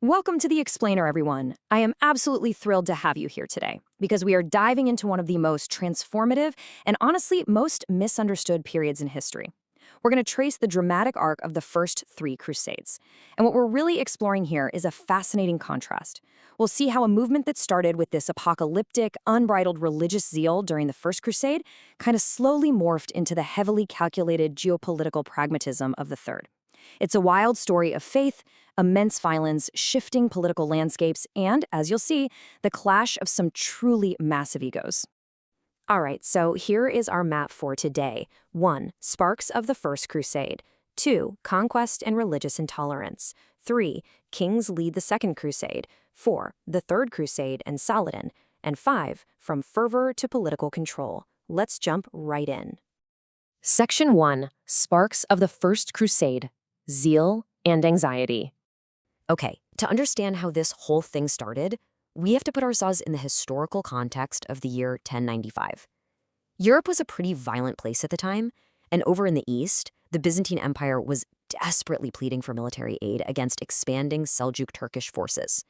Welcome to The Explainer, everyone. I am absolutely thrilled to have you here today because we are diving into one of the most transformative and honestly most misunderstood periods in history. We're going to trace the dramatic arc of the first three Crusades. And what we're really exploring here is a fascinating contrast. We'll see how a movement that started with this apocalyptic, unbridled religious zeal during the First Crusade kind of slowly morphed into the heavily calculated geopolitical pragmatism of the Third. It's a wild story of faith, immense violence, shifting political landscapes, and, as you'll see, the clash of some truly massive egos. All right, so here is our map for today. 1. Sparks of the First Crusade. 2. Conquest and religious intolerance. 3. Kings lead the Second Crusade. 4. The Third Crusade and Saladin. And 5. From fervor to political control. Let's jump right in. Section 1. Sparks of the First Crusade. Zeal and anxiety. Okay, to understand how this whole thing started, we have to put ourselves in the historical context of the year 1095. Europe was a pretty violent place at the time, and over in the east, the Byzantine Empire was desperately pleading for military aid against expanding Seljuk Turkish forces.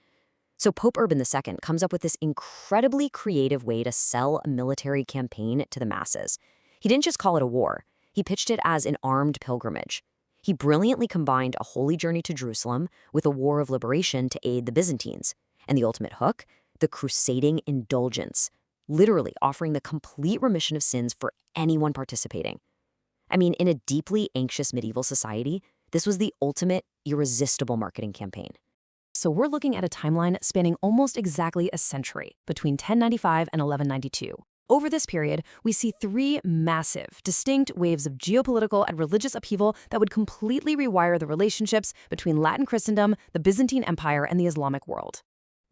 So Pope Urban II comes up with this incredibly creative way to sell a military campaign to the masses. He didn't just call it a war, he pitched it as an armed pilgrimage. He brilliantly combined a holy journey to Jerusalem with a war of liberation to aid the Byzantines. And the ultimate hook? The crusading indulgence, literally offering the complete remission of sins for anyone participating. I mean, in a deeply anxious medieval society, this was the ultimate, irresistible marketing campaign. So we're looking at a timeline spanning almost exactly a century, between 1095 and 1192. Over this period, we see three massive, distinct waves of geopolitical and religious upheaval that would completely rewire the relationships between Latin Christendom, the Byzantine Empire, and the Islamic world.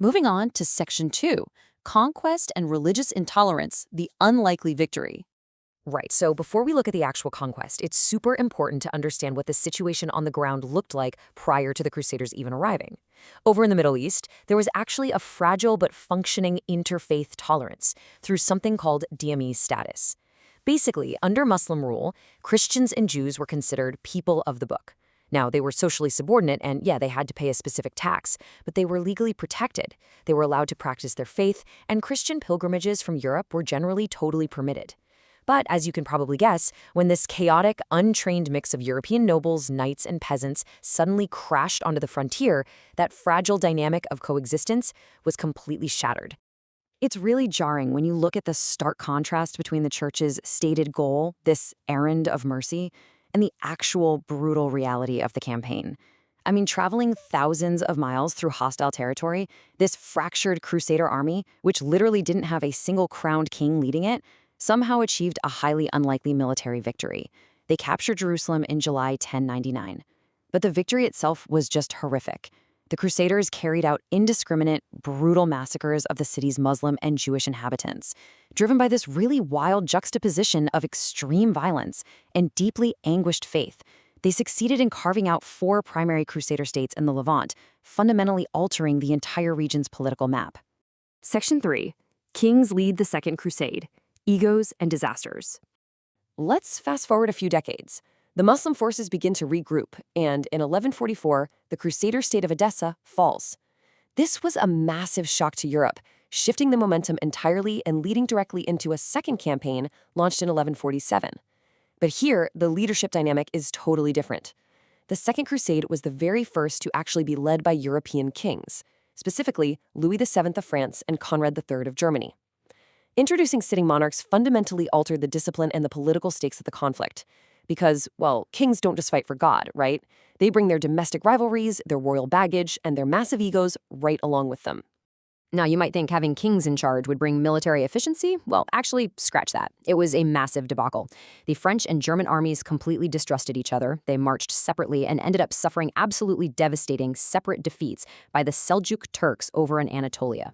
Moving on to Section 2, Conquest and Religious Intolerance, the Unlikely Victory. Right, so before we look at the actual conquest, it's super important to understand what the situation on the ground looked like prior to the Crusaders even arriving. Over in the Middle East, there was actually a fragile but functioning interfaith tolerance through something called dhimmi status. Basically, under Muslim rule, Christians and Jews were considered people of the book. Now, they were socially subordinate and, yeah, they had to pay a specific tax, but they were legally protected. They were allowed to practice their faith, and Christian pilgrimages from Europe were generally totally permitted. But, as you can probably guess, when this chaotic, untrained mix of European nobles, knights, and peasants suddenly crashed onto the frontier, that fragile dynamic of coexistence was completely shattered. It's really jarring when you look at the stark contrast between the church's stated goal, this errand of mercy, and the actual brutal reality of the campaign. I mean, traveling thousands of miles through hostile territory, this fractured crusader army, which literally didn't have a single crowned king leading it, somehow achieved a highly unlikely military victory. They captured Jerusalem in July 1099. But the victory itself was just horrific. The Crusaders carried out indiscriminate, brutal massacres of the city's Muslim and Jewish inhabitants, driven by this really wild juxtaposition of extreme violence and deeply anguished faith. They succeeded in carving out 4 primary Crusader states in the Levant, fundamentally altering the entire region's political map. Section 3. Kings lead the Second Crusade. Egos and disasters. Let's fast forward a few decades. The Muslim forces begin to regroup, and in 1144, the Crusader state of Edessa falls. This was a massive shock to Europe, shifting the momentum entirely and leading directly into a second campaign launched in 1147. But here, the leadership dynamic is totally different. The Second Crusade was the very first to actually be led by European kings, specifically Louis VII of France and Conrad III of Germany. Introducing sitting monarchs fundamentally altered the discipline and the political stakes of the conflict. Because, well, kings don't just fight for God, right? They bring their domestic rivalries, their royal baggage, and their massive egos right along with them. Now, you might think having kings in charge would bring military efficiency. Well, actually, scratch that. It was a massive debacle. The French and German armies completely distrusted each other. They marched separately and ended up suffering absolutely devastating separate defeats by the Seljuk Turks over in Anatolia.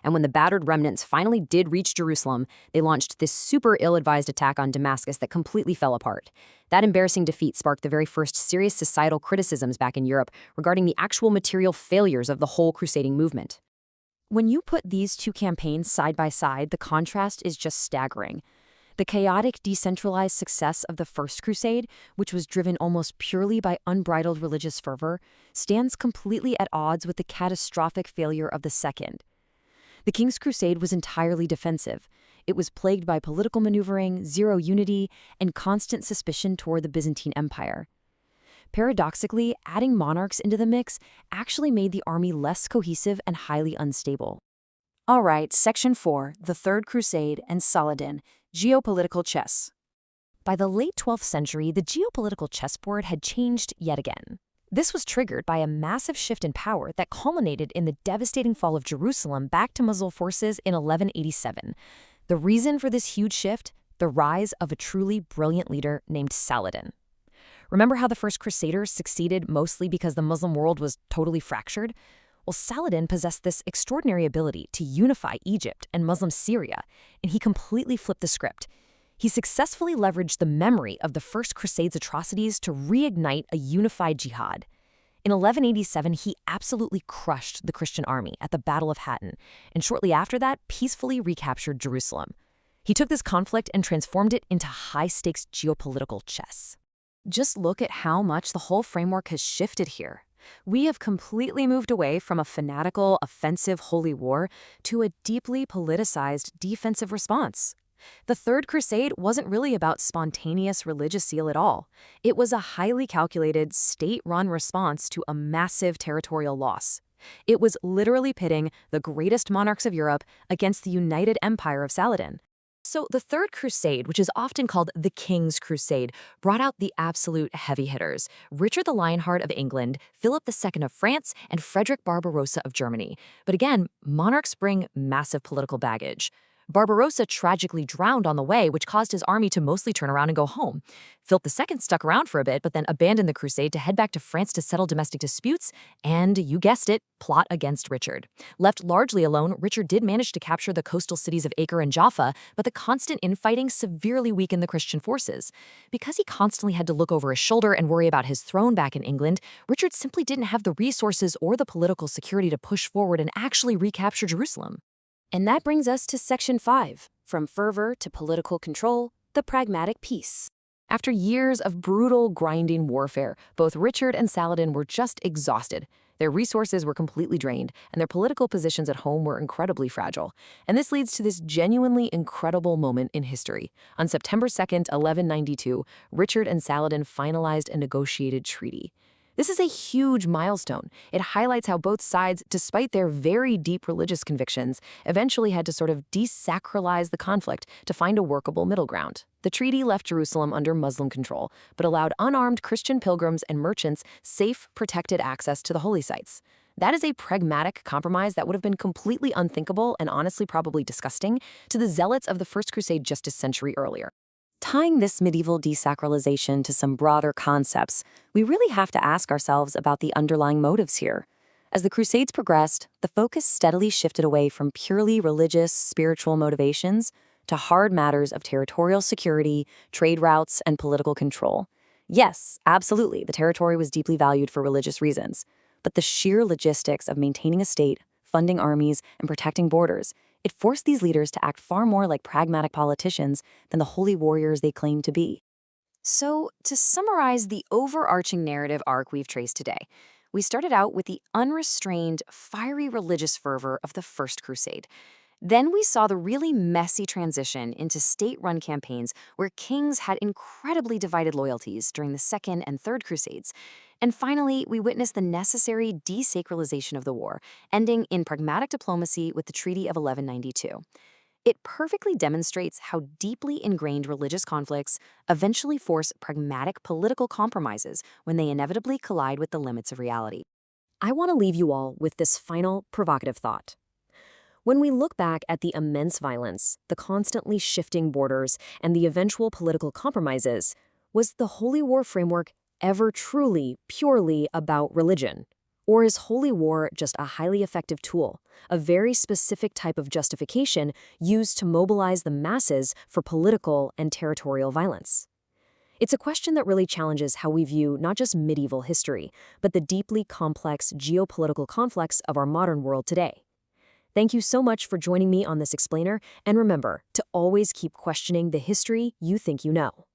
And when the battered remnants finally did reach Jerusalem, they launched this super ill-advised attack on Damascus that completely fell apart. That embarrassing defeat sparked the very first serious societal criticisms back in Europe regarding the actual material failures of the whole crusading movement. When you put these two campaigns side by side, the contrast is just staggering. The chaotic, decentralized success of the First Crusade, which was driven almost purely by unbridled religious fervor, stands completely at odds with the catastrophic failure of the Second. The King's Crusade was entirely defensive. It was plagued by political maneuvering, zero unity, and constant suspicion toward the Byzantine Empire. Paradoxically, adding monarchs into the mix actually made the army less cohesive and highly unstable. All right, Section 4, the Third Crusade and Saladin, Geopolitical Chess. By the late 12th century, the geopolitical chessboard had changed yet again. This was triggered by a massive shift in power that culminated in the devastating fall of Jerusalem back to Muslim forces in 1187. The reason for this huge shift? The rise of a truly brilliant leader named Saladin. Remember how the First Crusaders succeeded mostly because the Muslim world was totally fractured? Well, Saladin possessed this extraordinary ability to unify Egypt and Muslim Syria, and he completely flipped the script. He successfully leveraged the memory of the First Crusade's atrocities to reignite a unified jihad. In 1187, he absolutely crushed the Christian army at the Battle of Hattin, and shortly after that, peacefully recaptured Jerusalem. He took this conflict and transformed it into high-stakes geopolitical chess. Just look at how much the whole framework has shifted here. We have completely moved away from a fanatical, offensive holy war to a deeply politicized defensive response. The Third Crusade wasn't really about spontaneous religious zeal at all. It was a highly calculated, state-run response to a massive territorial loss. It was literally pitting the greatest monarchs of Europe against the united empire of Saladin. So the Third Crusade, which is often called the King's Crusade, brought out the absolute heavy hitters: Richard the Lionheart of England, Philip II of France, and Frederick Barbarossa of Germany. But again, monarchs bring massive political baggage. Barbarossa tragically drowned on the way, which caused his army to mostly turn around and go home. Philip II stuck around for a bit, but then abandoned the crusade to head back to France to settle domestic disputes and, you guessed it, plot against Richard. Left largely alone, Richard did manage to capture the coastal cities of Acre and Jaffa, but the constant infighting severely weakened the Christian forces. Because he constantly had to look over his shoulder and worry about his throne back in England, Richard simply didn't have the resources or the political security to push forward and actually recapture Jerusalem. And that brings us to Section 5, From Fervor to Political Control, the Pragmatic Peace. After years of brutal, grinding warfare, both Richard and Saladin were just exhausted. Their resources were completely drained, and their political positions at home were incredibly fragile. And this leads to this genuinely incredible moment in history. On September 2nd, 1192, Richard and Saladin finalized a negotiated treaty. This is a huge milestone. It highlights how both sides, despite their very deep religious convictions, eventually had to sort of desacralize the conflict to find a workable middle ground. The treaty left Jerusalem under Muslim control, but allowed unarmed Christian pilgrims and merchants safe, protected access to the holy sites. That is a pragmatic compromise that would have been completely unthinkable and honestly probably disgusting to the zealots of the First Crusade just a century earlier. Tying this medieval desacralization to some broader concepts, we really have to ask ourselves about the underlying motives here. As the Crusades progressed, the focus steadily shifted away from purely religious, spiritual motivations to hard matters of territorial security, trade routes, and political control. Yes, absolutely, the territory was deeply valued for religious reasons, but the sheer logistics of maintaining a state, funding armies, and protecting borders, it forced these leaders to act far more like pragmatic politicians than the holy warriors they claimed to be. So, to summarize the overarching narrative arc we've traced today, we started out with the unrestrained, fiery religious fervor of the First Crusade. Then we saw the really messy transition into state-run campaigns where kings had incredibly divided loyalties during the Second and Third Crusades. And finally, we witnessed the necessary desacralization of the war, ending in pragmatic diplomacy with the Treaty of 1192. It perfectly demonstrates how deeply ingrained religious conflicts eventually force pragmatic political compromises when they inevitably collide with the limits of reality. I want to leave you all with this final provocative thought. When we look back at the immense violence, the constantly shifting borders, and the eventual political compromises, was the Holy War framework ever truly, purely about religion? Or is holy war just a highly effective tool, a very specific type of justification used to mobilize the masses for political and territorial violence? It's a question that really challenges how we view not just medieval history, but the deeply complex geopolitical conflicts of our modern world today. Thank you so much for joining me on this explainer, and remember to always keep questioning the history you think you know.